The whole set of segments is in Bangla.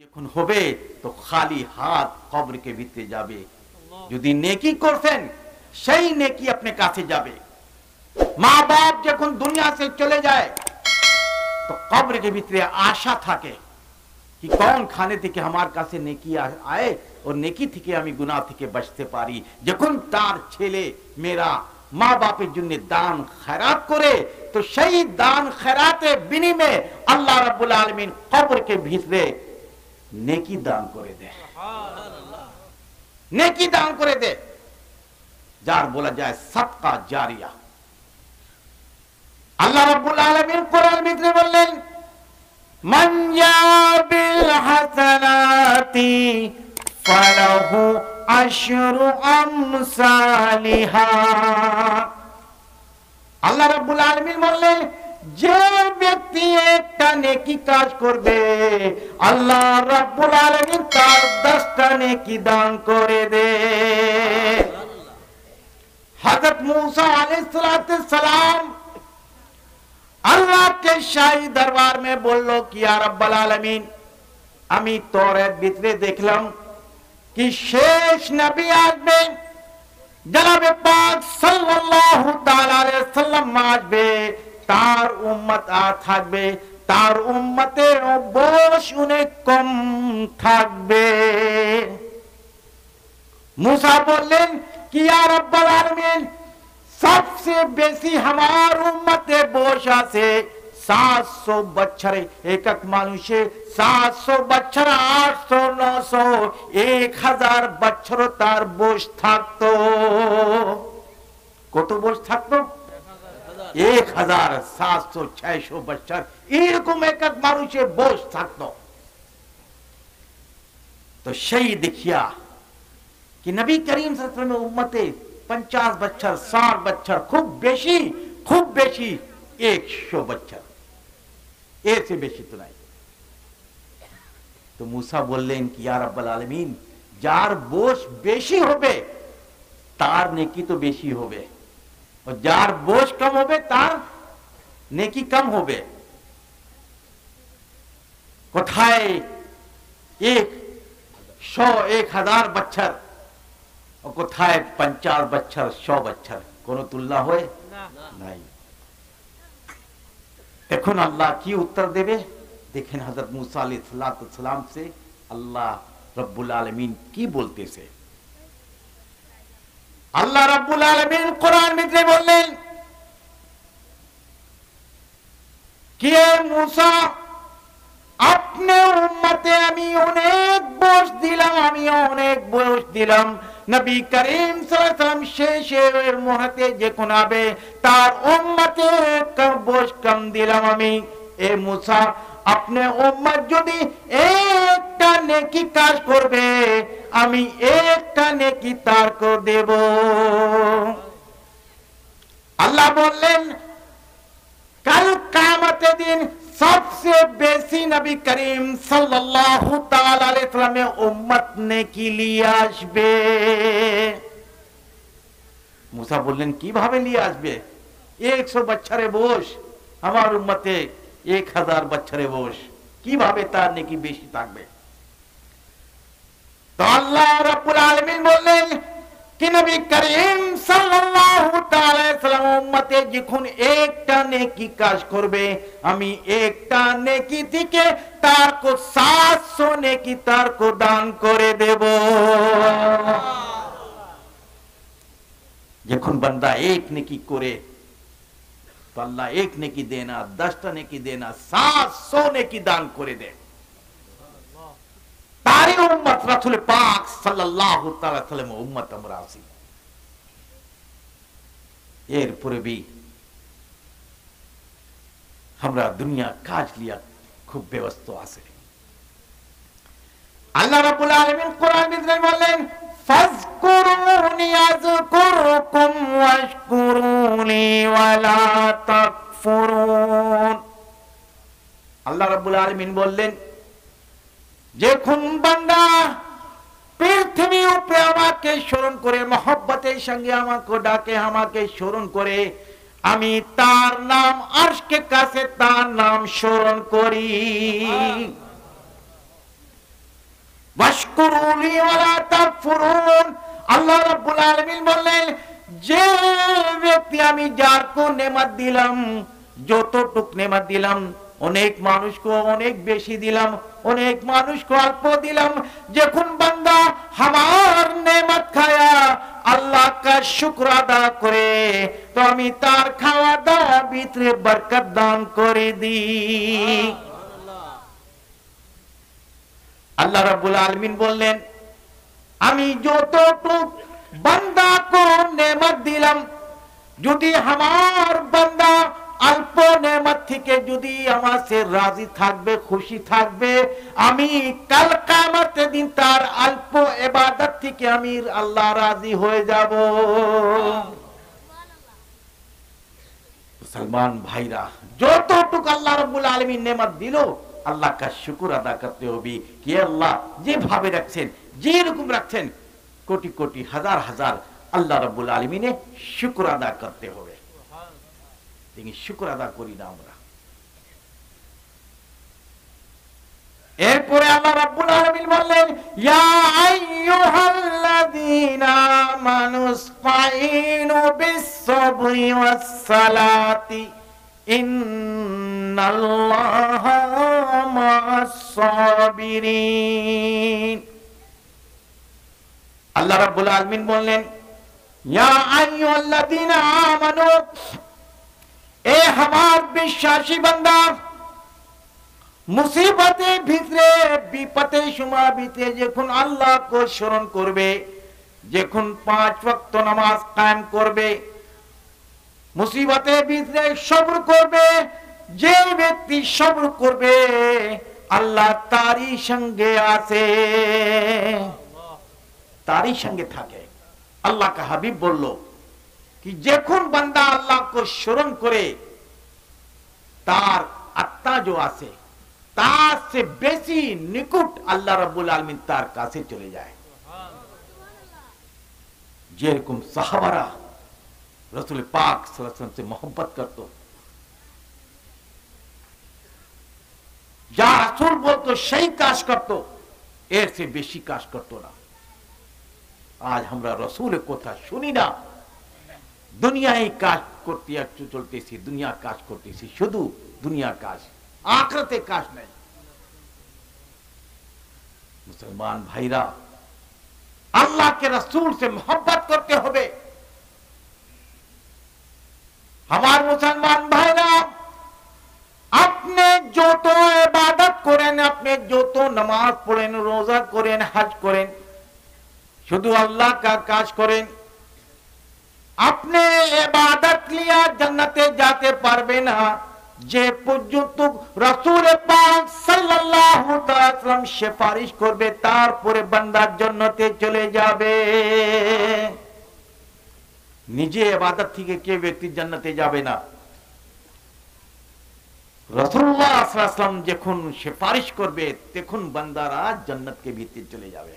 যখন হবে তো খালি হাত কবরকে ভিতরে যাবে। যদি নেকি করতেন সেই নেকি আপনার কাছে যাবে। মা বাপ যখন দুনিয়া से চলে যায় तो कब्र के भीतर आशा থাকে कि कौन खाने থেকে আমার কাছে নেকি आए और नेकी থেকে আমি গুনাহ থেকে বাঁচতে পারি। যখন তার ছেলে মেয়েরা মা বাপের জন্য দান খয়রাত করে তো সেই দান খয়রাতের বিনিময়ে আল্লাহ রাব্বুল আলামিন কবরকে ভিতরে नेकी दान করে দেয়। সুবহানাল্লাহ, नेकी दान করে দেয়, যার বলা যায় সদকা জারিয়া। আল্লাহ রাব্বুল আলামিন কোরআন ভিতরে বললেন মান ইয়াবিল হাসানাতি ফালাহু আশরু আমসালিহা। আল্লাহ রাব্বুল আলামিন বললেন যে ব্যক্তি একটা নেকি কাজ করবে আল্লাহ রাব্বুল আলামিন তার 10টা নেকি দান করে দেয়। हजरत मूसा अलैहिस्सलाम अल्लाह के शाही दरबार में बोलो कि या रब्बुल आलमीन আমি তওরাত ভিতরে দেখলাম कि শেষ নবী আসবে, জনাবে পাক সাল্লাল্লাহু তাআলা আলাইহি ওয়াসাল্লাম আসবে, তার উম্মত থাকবে, তার উম্মতের বয়স অনেক কম থাকবে। मूसा বললেন कि या रब्बुल आलमीन सबसे बेसी हमार उम्मते बोशा से 700 बच्चर, एक एक मानुषे 700 बच्चर 800 900 1000 बच्चर तार बोश থাকতো। কত बोश থাকতো? 1000 700 600 बच्चर এরকম এক এক মানুষে बोश থাকতো। तो সেই দেখিয়া कि नबी करीम सल्लल्लाहु अलैहि वसल्लम में उम्मते 50 बच्चर 60 बच्चर खूब बेशी 100 बच्चर, ऐसे बेशी तो नहीं। तो मूसा बोलें कि या रब्बुल आलमीन जार बोझ बेशी होबे तार नेकी तो बेशी होबे और जार बोझ कम होबे तार नेकी कम होबे। कोठाए 100 1000 बच्चर और कोথায় 50 बच्चर 100 बच्चर কোনো তুলনা হয় নাই। এখন আল্লাহ কি উত্তর দেবে দেখেন হযরত মুসা আলাইহিস সালাম से আল্লাহ রব্বুল আলামিন কি বলতেছে। আল্লাহ রব্বুল আলামিন কোরআন ভিতরে বললেন कि मूसा अपने उम्मते আমি অনেক बोझ দিলাম, আমি অনেক बोझ দিলাম। नबी करीम सल्लल्लाहु अलैहि वसल्लम শেষের মুহূর্তে যখন হবে তার উম্মতে बोझ কম দিলাম আমি। এ মুসা আপনি উম্মত যদি একটা নেকি কাজ করবে আমি একটা নেকি তার করে দেব। আল্লাহ বললেন কাল কিয়ামতের দিন सबसे बेसी नबी करीम सल्लल्लाहु ताला अलैहि वसल्लम उम्मत ने की लिए আসবে। मूसा বললেন কিভাবে নিয়ে আসবে? 100 বছরের বয়স আমার উম্মতে 1000 বছরের বয়স, কিভাবে তার নেকি বেশি থাকবে? তো আল্লাহ রাব্বুল আলামিন বললেন कि नबी करीम सल्लल्लाहु ताला अलैहि वसल्लम उम्मते যখন একটা নেকি কাজ করবে আমি একটা নেকি থেকে তার কো 700 নেকি তার কো দান করে দেব। যখন বান্দা এক নেকি করে তো আল্লাহ এক নেকি দেনা 10টা নেকি দেনা 700 নেকি দান করে দেয়। তারই উম্মত রাসূল পাক সাল্লাল্লাহু তাআলা সাল্লাম উম্মত আমরা আছি। এরপরে भी আমরা দুনিয়া কাজ লিয়া খুব ব্যস্ত আছে। আল্লাহ রাব্বুল আলামিন কোরআন ভিতরে বলেন ফাযকুরুনি আযকুরুকুম ওয়াশকুরুনি ওয়ালা তাকফুরুন। আল্লাহ রাব্বুল আলামিন বললেন যখন বান্দা পৃথিবীর উপরে আমাকে স্মরণ করে মহব্বতের সঙ্গে আমাকে ডাকে আমাকে স্মরণ করে আমি তার নাম আরশকে কাছে তার নাম স্মরণ করি। ওয়াশকুরুলি ওয়ালা তাকফুরুন। আল্লাহ রাব্বুল আলামিন বললেন, যে ব্যক্তি আমি যার কো নেয়ামত দিলাম, যতটুক নেয়ামত দিলাম, অনেক মানুষকে অনেক বেশি দিলাম, অনেক মানুষকে অল্প দিলাম, যখন বান্দা আমার নেয়ামত খায়া আল্লাহ কা শুকর আদা করে, তো আমি তার খাওয়া দাওয়া ভিতরে বরকত দান করে দিই। আল্লাহ রাব্বুল আলামিন বললেন, আমি যতটুক বান্দা কো নেয়ামত দিলাম, যদি আমার বান্দা অল্প নেয়ামত থেকে যদি আমার সে রাজি থাকবে, খুশি থাকবে, আমি কাল কিয়ামতের দিন তার অল্প ইবাদত থেকে আমি আল্লাহ রাজি হয়ে যাব। মুসলমান ভাইরা, যতটুকু আল্লাহ রাব্বুল আলামিন নেয়ামত দিল, আল্লাহ কা শুকর আদা করতে হবে। কি আল্লাহ যেভাবে রাখছেন, যেরকম রাখছেন, কোটি কোটি হাজার হাজার আল্লাহ রাব্বুল আলামিনে শুকর আদা করতে হবে। তিনি শুকর আদা করি না আমরা। এরপরে আল্লাহ রাব্বুল আলামিন বললেন, ইয়া আইয়ুহাল্লাযীনা আমানুসতাঈনু বিস-সাবরি ওয়াস-সালাতি ইন্নাল্লাহা মা'আস-সাবিরিন। আল্লাহ রাব্বুল আলামিন বললেন, ইয়া আইয়ুহাল্লাযীনা আমানু, এ আমার বিশ্বাসী বান্দা, মুসিবতে ভিতরে, বিপদে সময় ভিতরে যখন আল্লাহ কো স্মরণ করবে, যখন 5 ওয়াক্ত নামাজ কায়েম করবে, মুসিবতে ভিতরে সবর করবে, যে ব্যক্তি সবর করবে আল্লাহ তারই সঙ্গে আছে, তারই সঙ্গে থাকে। আল্লাহ কা হাবিব বলল कि যখন বান্দা আল্লাহকে স্মরণ করে, তার আত্মা जो আছে তার से বেশি নিকট আল্লাহ রাব্বুল আলামিন তার কাছে চলে যায়। যেরকম সাহাবারা রাসূল পাক সাল্লাল্লাহু আলাইহি ওয়াসাল্লাম से मोहब्बत करतो, যা রাসূল বলতো সেই কাজ করতো, এর से বেশি কাজ করতো না। আজ আমরা রাসূলের কথা শুনি না, দুনিয়ায় কাজ করতে একটু চলতেছি, দুনিয়া কাজ করতেছি, শুধু দুনিয়া কাজ, আখিরাতে কাজ নাই। মুসলমান ভাইরা, আল্লাহ के रसूल से मोहब्बत करते হবে। আমার মুসলমান ভাইরা, আপনি যত ইবাদত করেন, আপনি যত নামাজ পড়েন, রোজা করেন, হজ করেন, শুধু আল্লাহ का কাজ করেন, আপনি ইবাদত লিয়া জান্নাতে যেতে পারবে না যে পর্যন্ত রাসূল পাক সাল্লাল্লাহু তাআলা সাল্লাম সুপারিশ করবে, তারপরে বান্দা জান্নাতে চলে যাবে। নিজে ইবাদত থেকে কে ব্যক্তি জান্নাতে যাবে না? রাসূলুল্লাহ সাল্লাল্লাহু আলাইহি ওয়াসাল্লাম যখন সুপারিশ করবে, তখন বান্দারা জান্নাতকে ভিতরে চলে যাবে।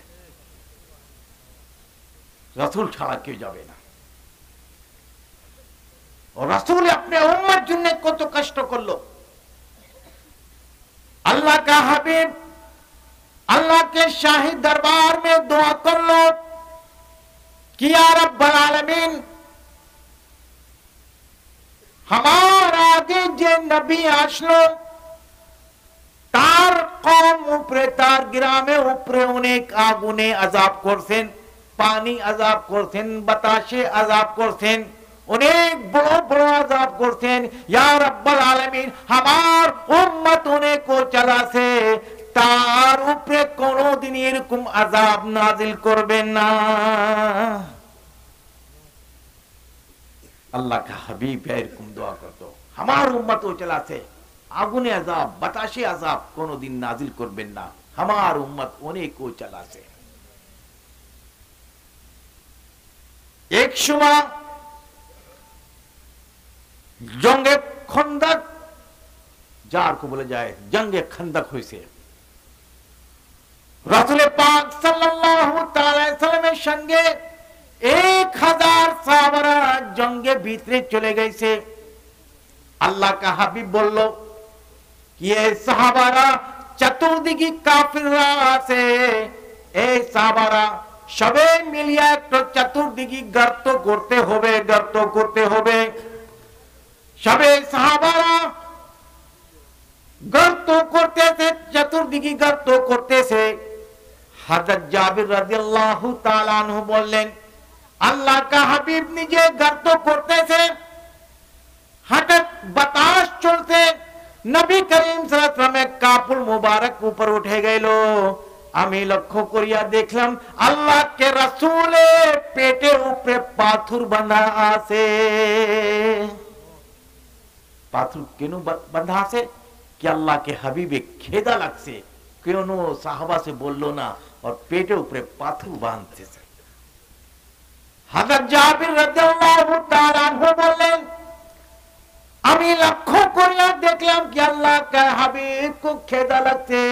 রাসূল ছাড়া কেউ যাবে না। और रसूल अपने उम्मत जुन्ने को तो कष्ट कर लो। अल्लाह का हबीब अल्लाह के शाही दरबार में दुआ कर लो कि या रब्बल आलमीन, हमारे आगे जे नबी आसलो, तार कौम उपरे, तार ग्रामे उपरे अनेक आगुने अजाब करছেন, पानी अजाब करছেন, बताशे अजाब करছেন, অনেক বড় বড় আযাব করছেন। ইয়া রাব্বাল আলামিন, আমার উম্মত অনেক চালাছে, তার উপরে কোনদিন এরকম আযাব নাযিল করবেন না। আল্লাহ কা হাবিব এরকম দোয়া করতো, আমার উম্মত চালাছে, আগুনে আযাব, বাতাসে আযাব কোনদিন নাযিল করবেন না, আমার উম্মত অনেক চালাছে। এক সময় जंगे खंदक, जार को बोला जाए जंगे खंदक हुई से, रसूल पाक सल्लल्लाहु अलैहि वसल्लम संगे 1000 साहबरा जंगे भीतरे चले गए से। अल्लाह का हबीब बोलो कि ये साहबरा चतुर्दिगी काफिरा से এই সাহাবারা সবাই মিলিয়ে একটা চতুর্দিকে গর্ত করতে হবে, গর্ত করতে হবে। সবাই সাহাবারা গর্ত করতেছে, চতুর্দিকে গর্ত করতেছে। হযরত জাবির রাদিয়াল্লাহু তাআলা আনহু বললেন, আল্লাহ কা হাবিব নিজে গর্ত করতেছে, হঠাৎ বাতাস চলছে, নবী করিম সাল্লাল্লাহু আলাইহি ওয়াসাল্লামের কাপড় মুবারক উপর উঠে গেল। আমি লক্ষ্য করিয়া দেখলাম আল্লাহ কে রাসূলের পেটের উপরে পাথর বাঁধা আছে। পাথর কেন বাঁধা আছে? कि अल्लाह के हबीबे खेदा लगसे क्यों साहबा से बोलो ना और पेटे ऊपर पाथर बांधते से। हज़रत जाबिर রাদিয়াল্লাহু তাআলা আনহু বললেন, আমি লক্ষ্য করিয়া দেখলাম कि अल्लाह का हबीब को खेदा लगते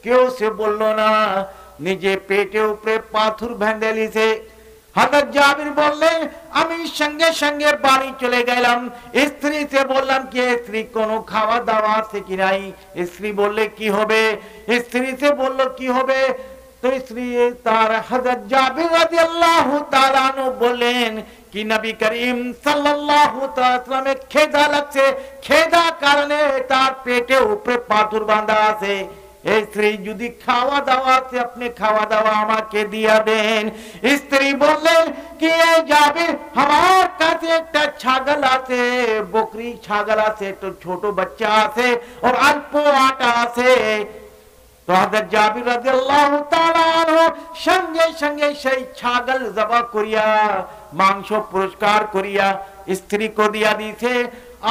क्यों से बोलो ना, निजे पेटे ऊपर पाथर बांधे लीसे। হযরত জাবির বললেন, আমি সঙ্গে সঙ্গে বাড়ি চলে গেলাম, স্ত্রী से বললাম কি স্ত্রী কোনো খাওয়া দাওয়া আছে কি নাই। স্ত্রী বললে কি হবে, স্ত্রী से বলল কি হবে। তো স্ত্রী তার হযরত জাবির রাদিয়াল্লাহু তাআলা আনহু বললেন কি নবী করিম সাল্লাল্লাহু তাআলা সাল্লামে খেদা লাগছে, খেদা কারণে তার পেটে উপরে পাথর বাঁধা আছে। স্ত্রী যদি খাওয়া দাওয়া আছে আপনি খাওয়া দাওয়া আমাকে দিয়া দেন। স্ত্রী বললেন কি যাবে, আমার কাছে একটা ছাগল আছে, বকরি ছাগল আছে, তো ছোট বাচ্চা আছে আর অল্প আটা আছে। তো হযরত জাবির রাদিয়াল্লাহু তাআলা আনহু সঙ্গে সঙ্গে সেই ছাগল জবাই করিয়া মাংস পুরস্কার করিয়া স্ত্রী को दिया দিয়েছে।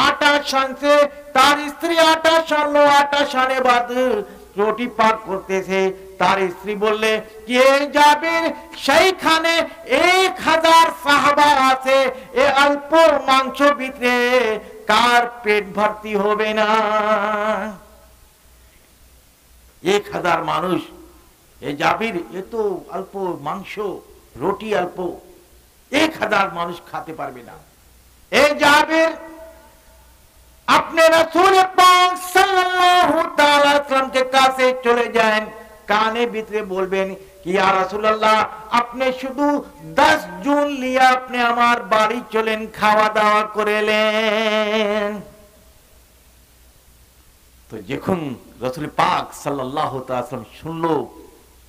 আটা শানছে, তার স্ত্রী আটা শানলো, আটা শানে বাদ রুটি পাক করতেছে। তার স্ত্রী বললে কে যাবে, সেইখানে 1000 সাহাবা আছে, এ অল্প মাংস ভিতরে কার পেট ভর্তি হবে না। 1000 মানুষ, এ জাবির এ তো অল্প মাংস, রুটি অল্প, 1000 মানুষ খেতে পারবে না। এ জাবির अपने रसूल पाक सल्लल्लाहु ताला सल्लम के कासे चले जाएं, काने भीतरे बोलबेन कि या रसूलुल्लाह अपने शुधु 10 जून लिया अपने हमार बाड़ी चलें खावा दावा करेलेन। तो যখন रसूल पाक सल्लल्लाहु ताला सल्लम सुनलो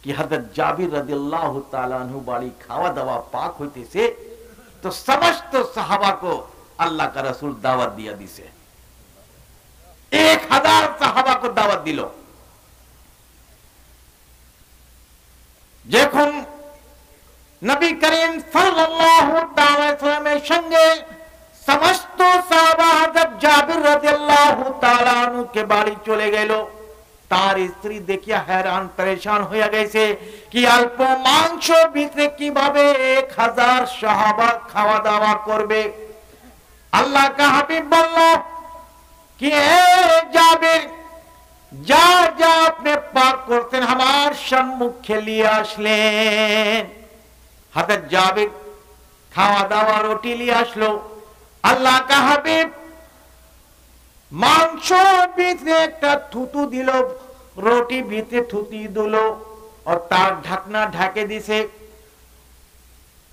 कि हजरत जाबिर রাদিয়াল্লাহু তাআলা আনহু बाड़ी खावा दावा पाक होइतेছে, तो समस्त साहबा को अल्लाह का रसूल दावत दिया दिसे। 1000 সাহাবা को दावत दिल। যখন নবী করিম সাল্লাল্লাহু তাআলা সাল্লামের সঙ্গে সমস্ত সাহাবা হযরত জাবির রাদিয়াল্লাহু তাআলা আনহু কে বাড়ি চলে গেল, তার স্ত্রী দেখিয়া हैरान परेशान হয়ে গেছে কি অল্প মাংস ভিতরে কিভাবে 1000 সাহাবা খাওয়া দাওয়া করবে। আল্লাহ का হাবিব বলল कि जाबिर जा जा अपने पाक करते हमार सम्मुखे लिए आसलें। हजरत जाबिर खावा दावा रोटी लिए आसलो। अल्लाह का हबीब मांसो भीतरे একটা থুতু দিল, रोटी भीतरे থুতি দিল और तार ढकना ढके दिसे।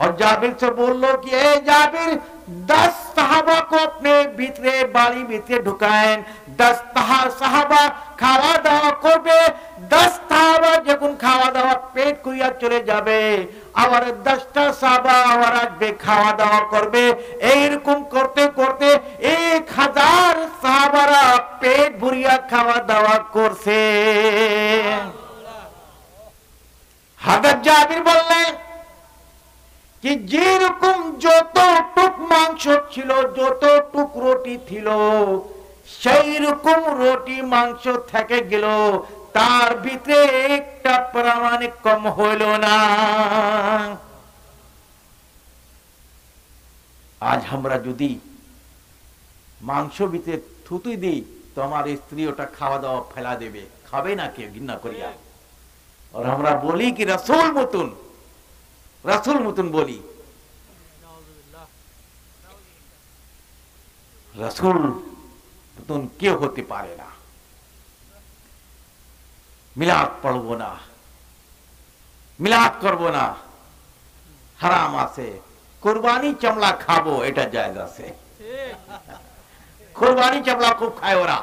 और जाबिर से बोलो कि ए जाबिर 10 साहबा को अपने भीतरे बाड़ी भीतरे ढुकाएं। 10 साहबा खावा दावा करबे। 10 साहबा যখন খাওয়া দাওয়া পেট কইয়া চলে যাবে, আবার 10টা সাহাবা আবার আসবে খাওয়া দাওয়া করবে। এইরকম করতে করতে 1000 সাহাবারা পেট ভরিয়া খাওয়া দাওয়া করছে। হযরত জাবির বললেন कि যেরকম যতটুক মাংস ছিল, যতটুক রুটি ছিল, সেই রকম রুটি মাংস থেকে গেল, তার ভিতরে একটা পরিমাণ কম হইল না। আজ আমরা যদি মাংস ভিতরে থুতু দিই তো আমার স্ত্রী ওটা খাওয়া দাওয়া ফেলা দেবে, খাবে না, কেউ ঘৃণা করিয়া। আর আমরা বলি কি রাসূল মতন, রাসূল মতন বলি। রাসূল মতন কেউ হতে পারে না। মিলাদ পড়বো না, মিলাদ করব না, হারাম আছে। কুরবানি চামড়া খাবো, এটা জায়েজ আছে। কুরবানি চামড়া খুব খায় ওরা,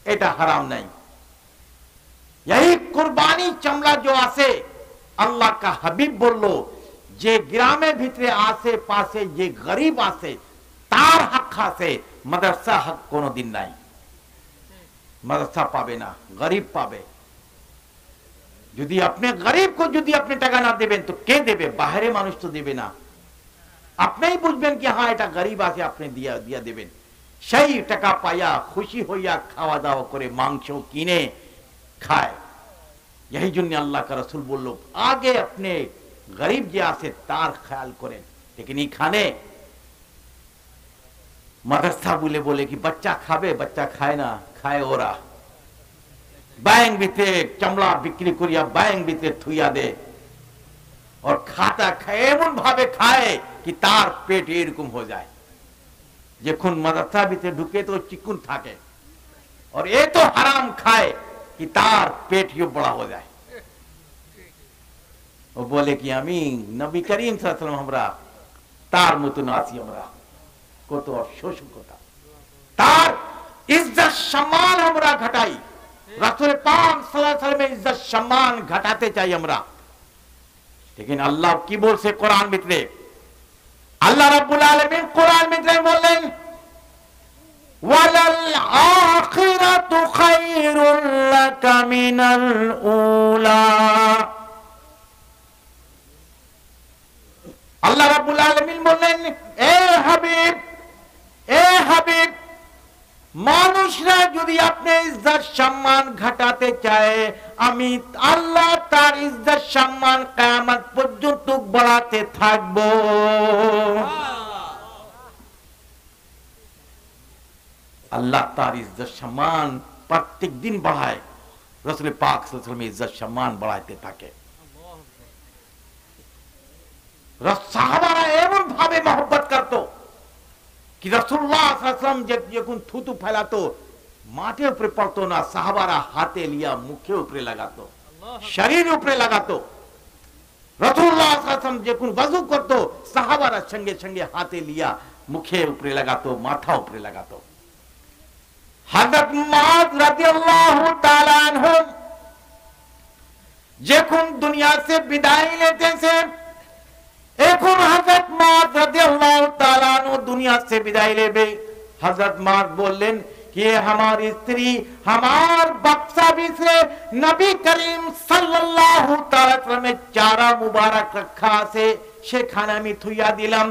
এটা হারাম নাই। यही कुर्बानी चमड़ा जो आसे अल्लाह का हबीब बोलो जे ग्रामे भितरे आसे पासे जे गरीब आसे तार हक आसे मदरसा हक कोनो दिन नहीं। मदरसा पाबे ना, गरीब पाबे। यदि अपने गरीब को यदि अपने टाका ना देवें तो के देवे? बाहरे मानुष तो देवे ना। अपने ही बुझबेन कि हाँ एटा गरीब आसे अपने दिया दिया देवें। सही टाका पाया खुशी होया खावा दावा करे मांसो किने खाए। यही जुन्ने अल्लाह का रसूल बोल लो आगे अपने गरीब जे आसे तार ख्याल करें। लेकिन ये खाने मदरसा बोले बोले कि बच्चा खाबे, बच्चा खाए ना, खाए ओरा बैंक भीतरे चमड़ा बिक्री करिया बैंक भीतरे थुइया दे और खाता खाए एमन भावे खाए कि तार पेट एरकम हो जाए। जखन मदरसा भीतरे ढुके तो चिकुन थाके और ये तो हराम खाए कि तार पेट यो बड़ा हो जाए। वो बोले कि आमी नबी करीम सल्लल्लाहु अलैहि वसल्लम हमरा तार मतन आसी हमरा কত অফসোস কথা। তার ইজ্জত সম্মান আমরা ঘটাই, রাসূল পাক সাল্লাল্লাহু আলাইহি ওয়াসাল্লামের ইজ্জত সম্মান ঘটাতে চাই আমরা। लेकिन আল্লাহ কি বলছে কোরআন ভিতরে? আল্লাহ রাব্বুল আলামিন কোরআন ভিতরে বললেন ওয়ালাল আখিরাতু খায়রুল লাকা মিনাল উলা। আল্লাহ রাব্বুল আলামিন বললেন এ হাবিব, এ হাবিব, মানুষরা যদি আপনি ইজ্জত সম্মান ঘটাতে চায় আমি আল্লাহ তার ইজ্জত সম্মান কিয়ামত পর্যন্ত বাড়াতে থাকব। আল্লাহ তার ইজ্জত সম্মান প্রত্যেক দিন বাড়ায়, রাসূল পাক সাল্লাল্লাহু আলাইহি ওয়াসাল্লাম ইজ্জত সম্মান বাড়াতে থাকে। সাহাবারা এমন ভাবে মহব্বত করতো कि रसूलुल्लाह सल्लल्लाहु अलैहि वसल्लम যখন থুতু ফেলাতো মাটির উপরে পড়তো না, সাহাবারা হাতে লিয়া মুখে উপরে লাগাতো, শরীর উপরে লাগাতো। রাসূলুল্লাহ সাল্লাল্লাহু আলাইহি वसल्लम যখন ওযু করতো সাহাবারা সঙ্গে সঙ্গে হাতে লিয়া মুখে উপরে লাগাতো, মাথা উপরে লাগাতো। হযরত মুআয রাদিয়াল্লাহু তাআলা আনহু যখন দুনিয়া से বিদায় নিতেছেন, এখন হযরত মুআয রাদিয়াল্লাহু তাআলা আনহু দুনিয়া से विदाई लेबे। हजरत मुआज बोलें कि हमारी स्त्री हमार बक्सा भीतरे नबी करीम सल्लल्लाहु ताला अलैहि चारा मुबारक रखा से সেখানে আমি থুইয়া দিলাম।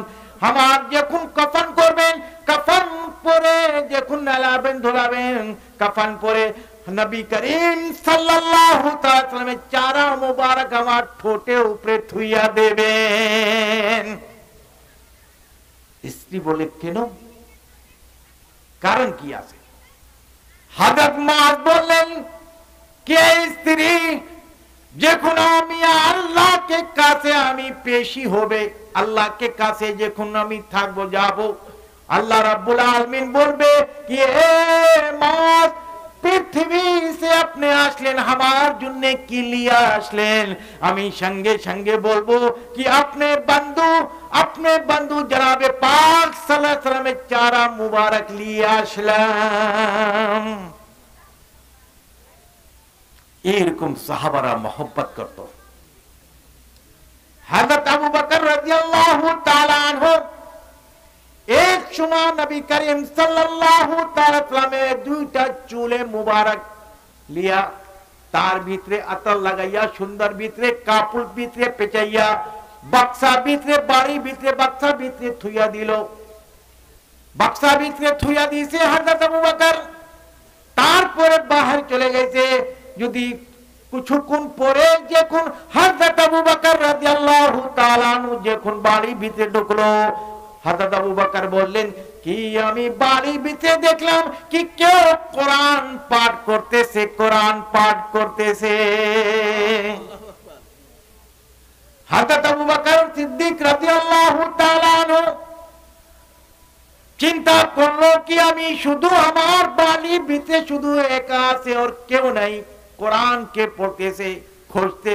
আমার যখন কফন করবেন কফন পরে যখন নালাবেন ধোলাবেন কফন পরে नबी करीम सल्लल्लाहु ताला अलैहि वसल्लम चारा मुबारक আমার ঠোঁটে উপরে থুইয়া দেবেন। স্ত্রী বলে কেন? কারণ কি আছে? হযরত মুআয বললেন কে স্ত্রী যখন আমি আল্লাহকে কাছে আমি পেশি হবে, আল্লাহকে কাছে যখন আমি থাকবো যাব, আল্লাহ রাব্বুল আলামিন বলবে কি এ মুআয পৃথিবী से अपने আসলেন আমার জন্য কি লিয়া আসলেন? আমি সঙ্গে সঙ্গে বলবো कि अपने बंधु जनाबे पाक सल्लल्लाहु अलैहि वसल्लम चारा मुबारक लिए আসলাম। এরকম সাহাবারা मोहब्बत করতো। হযরত আবু বকর রাদিয়াল্লাহু তাআলা আনহু एक समय नबी करीम सल्लल्लाहु ताला अलैहि दुईटा चूले मुबारक लिया, तार भीतरे अतर लगाइया, सुंदर भीतरे कापुल भीतरे पेचाइया, बक्सा भीतरे बाड़ी भीतरे बक्सा भीतरे थुइया दिलो। बक्सा भीतरे थुइया दिसे हजरत अबू बकर तारपरे बाहर चले गए। यदि কিছুক্ষণ পরে যখন হযরত আবু বকর রাদিয়াল্লাহু তাআলা আনহু যখন বাড়ি ভিতরে ঢুকলো, হযরত আবু বকর বললেন কি আমি বাড়ি ভিতরে দেখলাম কি কেউ কোরআন পাঠ করতেছে, কোরআন পাঠ করতেছে। হযরত আবু বকর সিদ্দিক রাদিয়াল্লাহু তাআলা আনহু চিন্তা করলো কি আমি শুধু আমার বাড়ি ভিতরে শুধু একা আছে আর কেউ নাই, কোরআন কে পড়তেছে খুঁজতে